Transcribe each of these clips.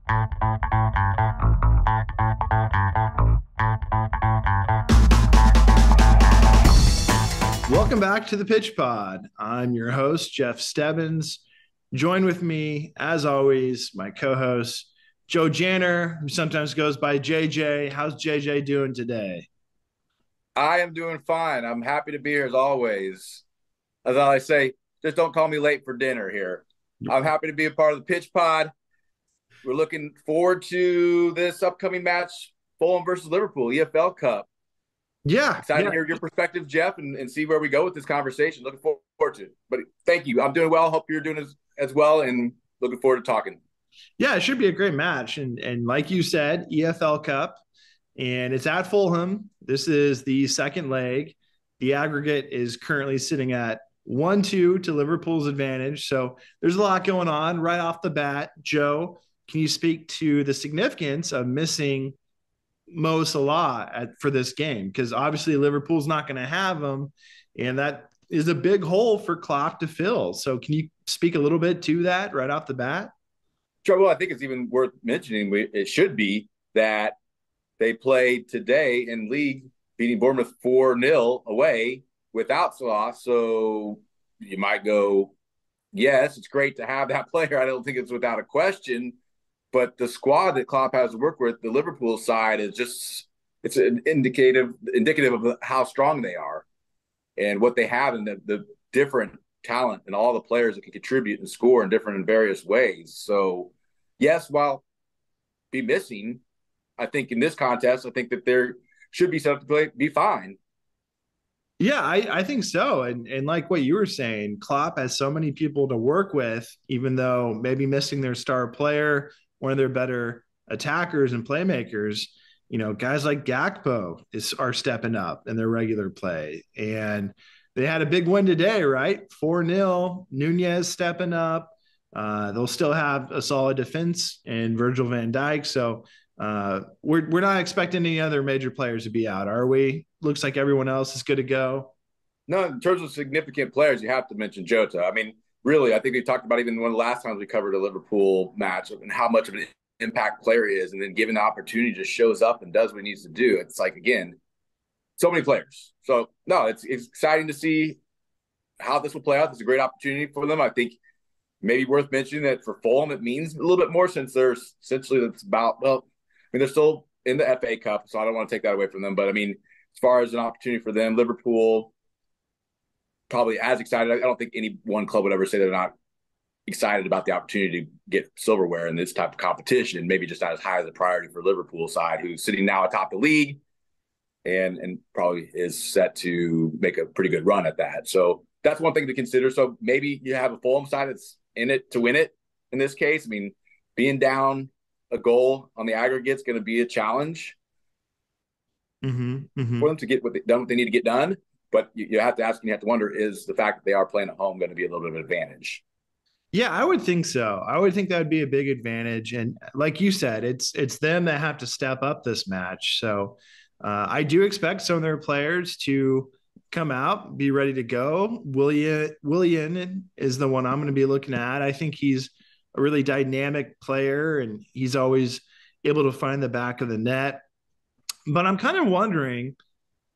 Welcome back to the Pitch Pod. I'm your host, Jeff Stebbins. Join with me, as always, my co-host, Joe Janner, who sometimes goes by JJ. How's JJ doing today? I am doing fine. I'm happy to be here as always. As I say, just don't call me late for dinner here. I'm happy to be a part of the Pitch Pod. We're looking forward to this upcoming match, Fulham versus Liverpool, EFL Cup. Yeah, Excited to hear your perspective, Jeff, and see where we go with this conversation. Looking forward to it. But thank you. I'm doing well. Hope you're doing as well, and looking forward to talking. Yeah, it should be a great match. And like you said, EFL Cup, and it's at Fulham. This is the second leg. The aggregate is currently sitting at 1-2 to Liverpool's advantage. So there's a lot going on right off the bat. Joe, can you speak to the significance of missing Mo Salah for this game? Because obviously Liverpool's not going to have him, and that is a big hole for Klopp to fill. So can you speak a little bit to that right off the bat? Sure. Well, I think it's even worth mentioning. It should be that they played today in league, beating Bournemouth 4-0 away without Salah. So you might go, yes, it's great to have that player. I don't think it's without a question. But the squad that Klopp has to work with, the Liverpool side, is just it's an indicative of how strong they are and what they have, and the different talent and all the players that can contribute and score in different and various ways. So, yes, while be missing, I think in this contest, I think that there should be something to play, be fine. Yeah, I think so. And like what you were saying, Klopp has so many people to work with, even though maybe missing their star player, one of their better attackers and playmakers. Guys like Gakpo are stepping up in their regular play. And they had a big win today, right? 4-0. Nunez stepping up. They'll still have a solid defense in Virgil van Dijk. So we're not expecting any other major players to be out, are we? Looks like everyone else is good to go. No, in terms of significant players, you have to mention Jota. I mean, really, I think we talked about even one of the last times we covered a Liverpool match and how much of an impact player he is, and then given the opportunity, just shows up and does what he needs to do. It's like, again, so many players. So no, it's exciting to see how this will play out. It's a great opportunity for them. I think maybe worth mentioning that for Fulham, it means a little bit more since they're essentially it's about, well, I mean, they're still in the FA Cup, so I don't want to take that away from them. But I mean, as far as an opportunity for them, Liverpool probably as excited. I don't think any one club would ever say they're not excited about the opportunity to get silverware in this type of competition. Maybe just not as high as a priority for Liverpool side, who's sitting now atop the league and probably is set to make a pretty good run at that. So that's one thing to consider. So maybe you have a Fulham side that's in it to win it in this case. I mean, being down a goal on the aggregate is going to be a challenge for them to get what they need to get done. But you have to ask and you have to wonder, is the fact that they are playing at home going to be a little bit of an advantage? Yeah, I would think so. I would think that would be a big advantage. And like you said, it's them that have to step up this match. So I do expect some of their players to come out, be ready to go. Willian is the one I'm going to be looking at. I think he's a really dynamic player, and he's always able to find the back of the net. But I'm kind of wondering,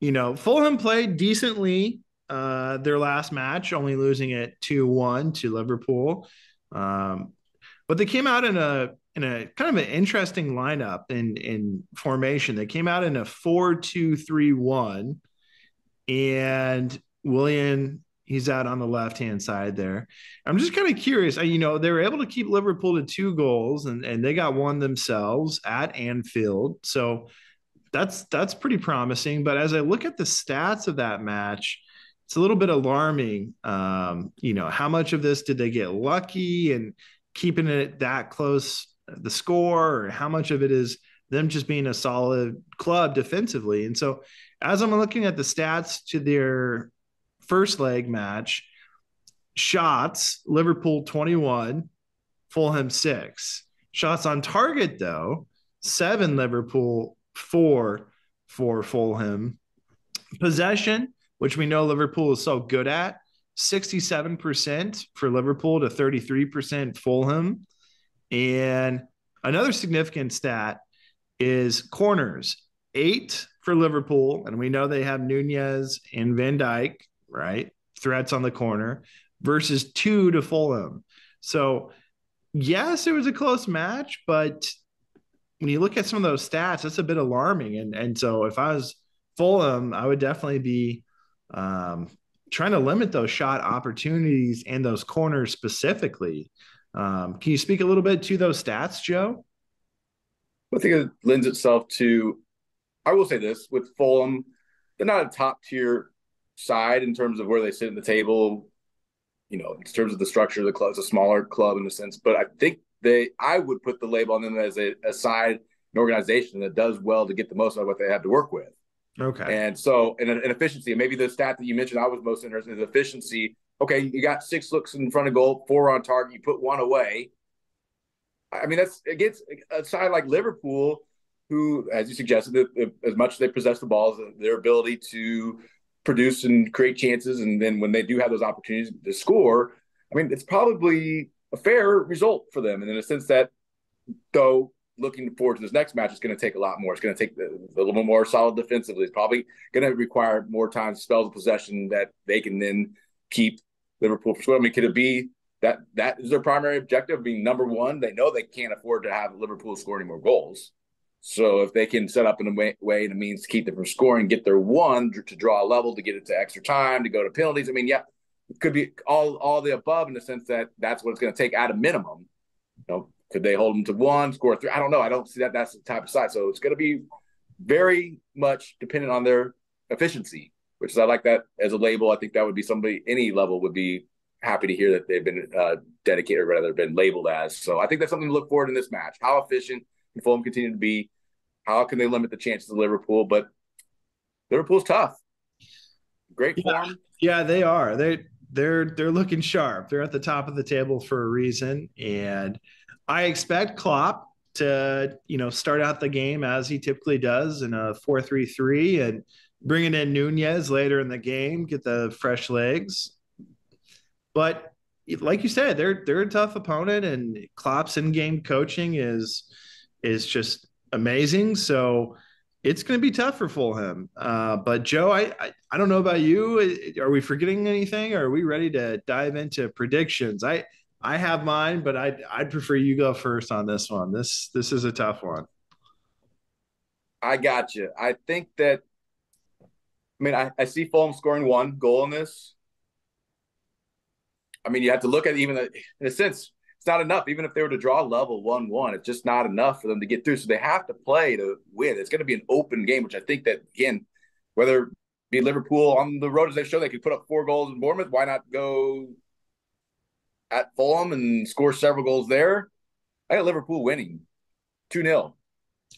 Fulham played decently their last match, only losing it 2-1 to Liverpool. But they came out in a kind of an interesting lineup in formation. They came out in a 4-2-3-1, and Willian, he's out on the left-hand side there. I'm just kind of curious. They were able to keep Liverpool to 2 goals, and they got one themselves at Anfield. So that's pretty promising. But as I look at the stats of that match, it's a little bit alarming. How much of this did they get lucky and keeping it that close, the score, or how much of it is them just being a solid club defensively? And so as I'm looking at the stats to their first leg match, shots, Liverpool 21, Fulham 6. Shots on target, though, 7 Liverpool, 4 for Fulham. Possession, which we know Liverpool is so good at, 67% for Liverpool to 33% Fulham. And Another significant stat is corners. 8 for Liverpool, and we know they have Nunez and Van Dijk, right? Threats on the corner versus 2 to Fulham. So, yes, it was a close match, but when you look at some of those stats, that's a bit alarming. And so if I was Fulham, I would definitely be um, trying to limit those shot opportunities and those corners specifically. Can you speak a little bit to those stats, Joe? I think it lends itself to, I will say this with Fulham, they're not a top tier side in terms of where they sit in the table, in terms of the structure of the club. It's a smaller club in a sense, but I think I would put the label on them as a side, an organization that does well to get the most out of what they have to work with. Okay. And so, in efficiency, and maybe the stat that you mentioned, I was most interested in efficiency. Okay, you got 6 looks in front of goal, 4 on target, you put 1 away. I mean, that's against a side like Liverpool, who, as you suggested, as much as they possess the balls, their ability to produce and create chances, and then when they do have those opportunities to score, I mean, it's probably a fair result for them. And in a sense that, though, looking forward to this next match, it's going to take a lot more. It's going to take a little bit more solid defensively. It's probably going to require more time, spells of possession that they can then keep Liverpool for scoring. I mean, could it be that is their primary objective, being number one? They know they can't afford to have Liverpool score any more goals. So if they can set up in a way and a means to keep them from scoring, get their one to draw a level, to get it to extra time, to go to penalties. I mean, yeah, it could be all the above in the sense that that's what it's going to take at a minimum. Could they hold them to 1, score 3? I don't know. I don't see that that's the type of side. So it's going to be very much dependent on their efficiency, which is, I like that as a label. I think that would be somebody, any level would be happy to hear that they've been dedicated, or rather been labeled as. So I think that's something to look forward in this match. How efficient can Fulham continue to be? How can they limit the chances of Liverpool? But Liverpool's tough. Great form. Yeah, they are. They're looking sharp. They're at the top of the table for a reason, and I expect Klopp to, start out the game as he typically does in a 4-3-3, and bringing in Nunez later in the game, get the fresh legs. But like you said, they're a tough opponent, and Klopp's in-game coaching is just amazing. So it's going to be tough for Fulham. But Joe, I don't know about you. Are we forgetting anything? Or are we ready to dive into predictions? I have mine, but I'd prefer you go first on this one. This is a tough one. I got you. I think that, I mean, I see Fulham scoring 1 goal in this. I mean, you have to look at even in a sense, it's not enough. Even if they were to draw level 1-1, it's just not enough for them to get through. So they have to play to win. It's going to be an open game, which I think that, again, whether it be Liverpool on the road, as they show, they could put up 4 goals in Bournemouth. Why not go at Fulham and score several goals there? I got Liverpool winning 2-0.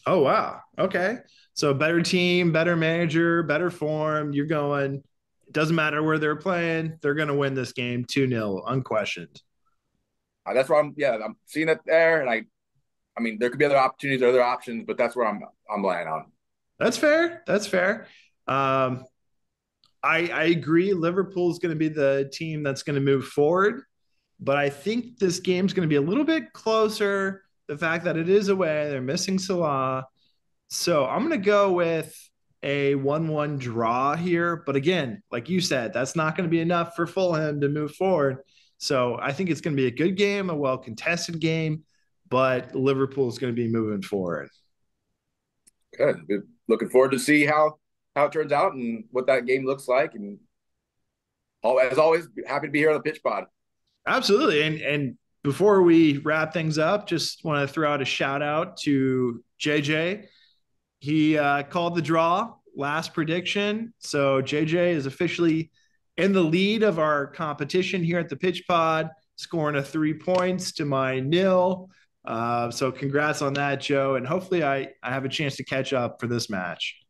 Oh, wow. Okay. So better team, better manager, better form. You're going, it doesn't matter where they're playing. They're going to win this game 2-0, unquestioned. That's where I'm seeing it there. And I mean, there could be other opportunities or other options, but that's where I'm laying on. That's fair. That's fair. I agree. Liverpool's going to be the team that's going to move forward, but I think this game's going to be a little bit closer. The fact that it is away, they're missing Salah. So I'm going to go with a 1-1 draw here. But again, like you said, that's not going to be enough for Fulham to move forward. So I think it's going to be a good game, a well-contested game, but Liverpool is going to be moving forward. Good. Looking forward to see how it turns out and what that game looks like. And as always, happy to be here on the Pitch Pod. Absolutely. And before we wrap things up, just want to throw out a shout out to JJ. He called the draw last prediction. So JJ is officially in the lead of our competition here at the Pitch Pod, scoring 3 points to my 0. So congrats on that, Joe. And hopefully I have a chance to catch up for this match.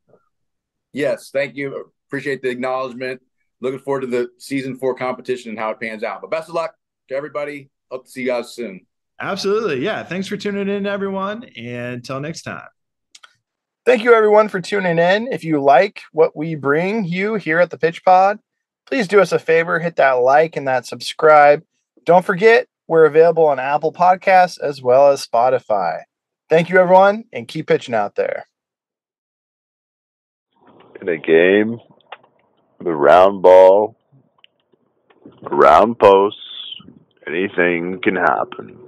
Yes, thank you. Appreciate the acknowledgement. Looking forward to the season 4 competition and how it pans out. But best of luck to everybody. Hope to see you guys soon. Absolutely. Yeah. Thanks for tuning in, everyone. And until next time. Thank you, everyone, for tuning in. If you like what we bring you here at the Pitch Pod, please do us a favor, hit that like and that subscribe. Don't forget, we're available on Apple Podcasts as well as Spotify. Thank you, everyone, and keep pitching out there. In a game, the round ball, round posts, anything can happen.